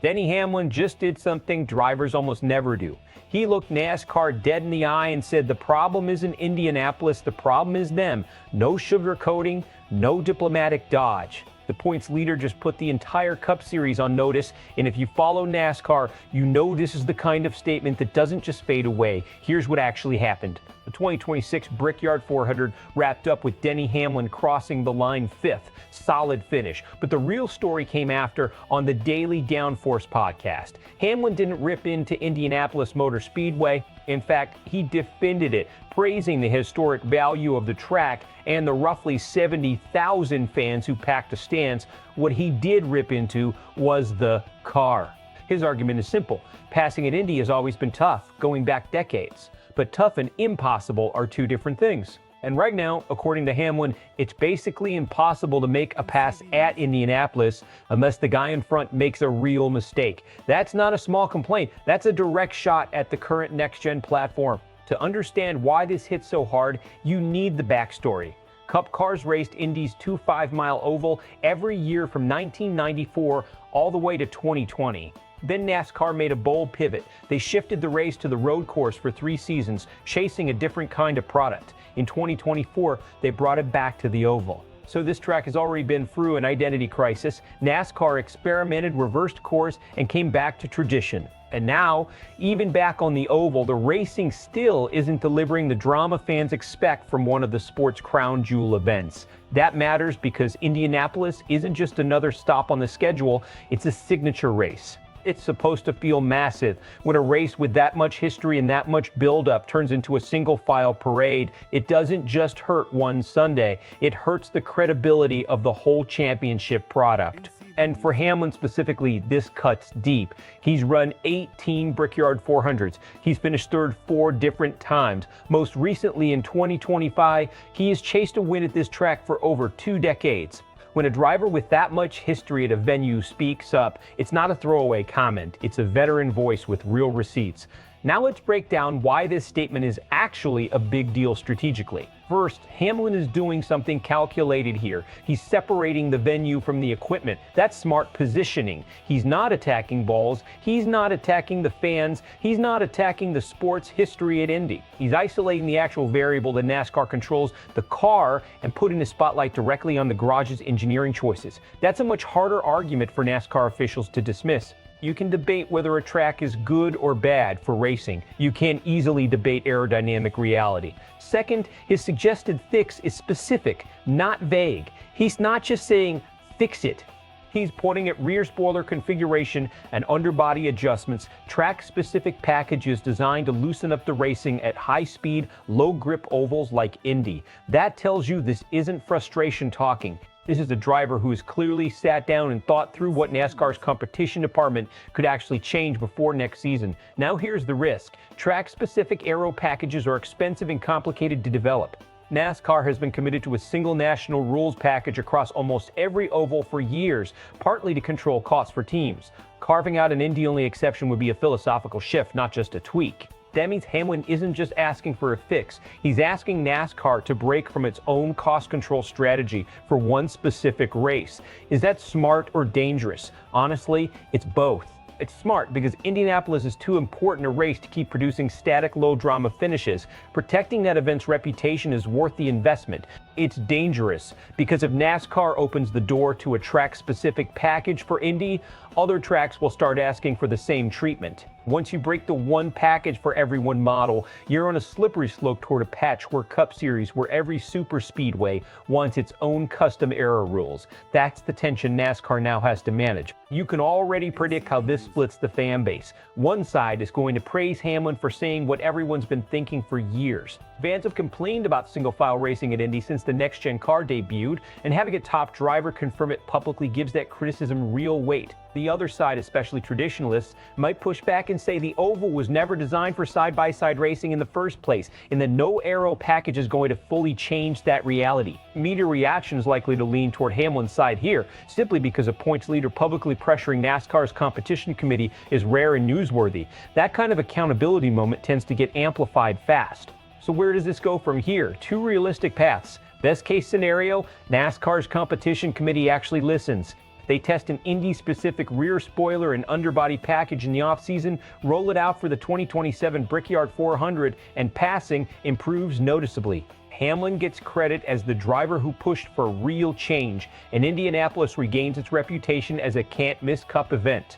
Denny Hamlin just did something drivers almost never do. He looked NASCAR dead in the eye and said the problem isn't Indianapolis, the problem is them. No sugarcoating, no diplomatic dodge. The points leader just put the entire Cup Series on notice, and if you follow NASCAR, you know this is the kind of statement that doesn't just fade away. Here's what actually happened. The 2026 Brickyard 400 wrapped up with Denny Hamlin crossing the line fifth. Solid finish. But the real story came after on the daily Downforce podcast. Hamlin didn't rip into Indianapolis Motor Speedway. In fact, he defended it, praising the historic value of the track and the roughly 70,000 fans who packed the stands. What he did rip into was the car. His argument is simple. Passing at Indy has always been tough, going back decades. But tough and impossible are two different things. And right now, according to Hamlin, it's basically impossible to make a pass at Indianapolis unless the guy in front makes a real mistake. That's not a small complaint. That's a direct shot at the current next-gen platform. To understand why this hits so hard, you need the backstory. Cup cars raced Indy's 5-mile oval every year from 1994 all the way to 2020. Then NASCAR made a bold pivot. They shifted the race to the road course for 3 seasons, chasing a different kind of product. In 2024, they brought it back to the oval. So this track has already been through an identity crisis. NASCAR experimented, reversed course, and came back to tradition. And now, even back on the oval, the racing still isn't delivering the drama fans expect from one of the sport's crown jewel events. That matters because Indianapolis isn't just another stop on the schedule, it's a signature race. It's supposed to feel massive. When a race with that much history and that much buildup turns into a single-file parade, it doesn't just hurt one Sunday. It hurts the credibility of the whole championship product. And for Hamlin specifically, this cuts deep. He's run 18 Brickyard 400s. He's finished third 4 different times. Most recently in 2025, he has chased a win at this track for over 2 decades. When a driver with that much history at a venue speaks up, it's not a throwaway comment. It's a veteran voice with real receipts. Now let's break down why this statement is actually a big deal strategically. First, Hamlin is doing something calculated here. He's separating the venue from the equipment. That's smart positioning. He's not attacking balls. He's not attacking the fans. He's not attacking the sport's history at Indy. He's isolating the actual variable that NASCAR controls, the car, and putting the spotlight directly on the garage's engineering choices. That's a much harder argument for NASCAR officials to dismiss. You can debate whether a track is good or bad for racing. You can't easily debate aerodynamic reality. Second, his suggested fix is specific, not vague. He's not just saying, fix it. He's pointing at rear spoiler configuration and underbody adjustments, track-specific packages designed to loosen up the racing at high-speed, low-grip ovals like Indy. That tells you this isn't frustration talking. This is a driver who has clearly sat down and thought through what NASCAR's competition department could actually change before next season. Now here's the risk. Track-specific aero packages are expensive and complicated to develop. NASCAR has been committed to a single national rules package across almost every oval for years, partly to control costs for teams. Carving out an Indy-only exception would be a philosophical shift, not just a tweak. That means Hamlin isn't just asking for a fix. He's asking NASCAR to break from its own cost control strategy for one specific race. Is that smart or dangerous? Honestly, it's both. It's smart because Indianapolis is too important a race to keep producing static, low-drama finishes. Protecting that event's reputation is worth the investment. It's dangerous because if NASCAR opens the door to a track-specific package for Indy, other tracks will start asking for the same treatment. Once you break the one package for every one model, you're on a slippery slope toward a patchwork Cup Series where every super speedway wants its own custom era rules. That's the tension NASCAR now has to manage. You can already predict how this splits the fan base. One side is going to praise Hamlin for saying what everyone's been thinking for years. Fans have complained about single-file racing at Indy since the next-gen car debuted, and having a top driver confirm it publicly gives that criticism real weight. The other side, especially traditionalists, might push back and say the oval was never designed for side-by-side racing in the first place, and the no-aero package is going to fully change that reality. Media reaction is likely to lean toward Hamlin's side here, simply because a points leader publicly pressuring NASCAR's competition committee is rare and newsworthy. That kind of accountability moment tends to get amplified fast. So where does this go from here? 2 realistic paths. Best case scenario, NASCAR's competition committee actually listens. They test an Indy-specific rear spoiler and underbody package in the offseason, roll it out for the 2027 Brickyard 400, and passing improves noticeably. Hamlin gets credit as the driver who pushed for real change, and Indianapolis regains its reputation as a can't-miss Cup event.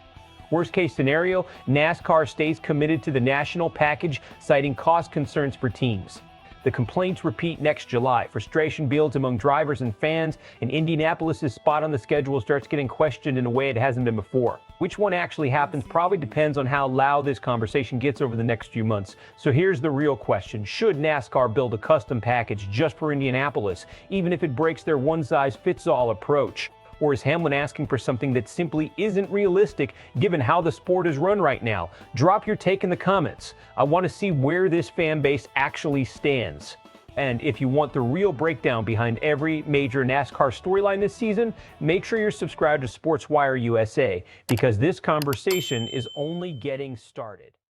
Worst case scenario, NASCAR stays committed to the national package, citing cost concerns for teams. The complaints repeat next July. Frustration builds among drivers and fans, and Indianapolis' spot on the schedule starts getting questioned in a way it hasn't been before. Which one actually happens probably depends on how loud this conversation gets over the next few months. So here's the real question. Should NASCAR build a custom package just for Indianapolis, even if it breaks their one-size-fits-all approach? Or is Hamlin asking for something that simply isn't realistic given how the sport is run right now? Drop your take in the comments. I want to see where this fan base actually stands. And if you want the real breakdown behind every major NASCAR storyline this season, make sure you're subscribed to SportsWire USA, because this conversation is only getting started.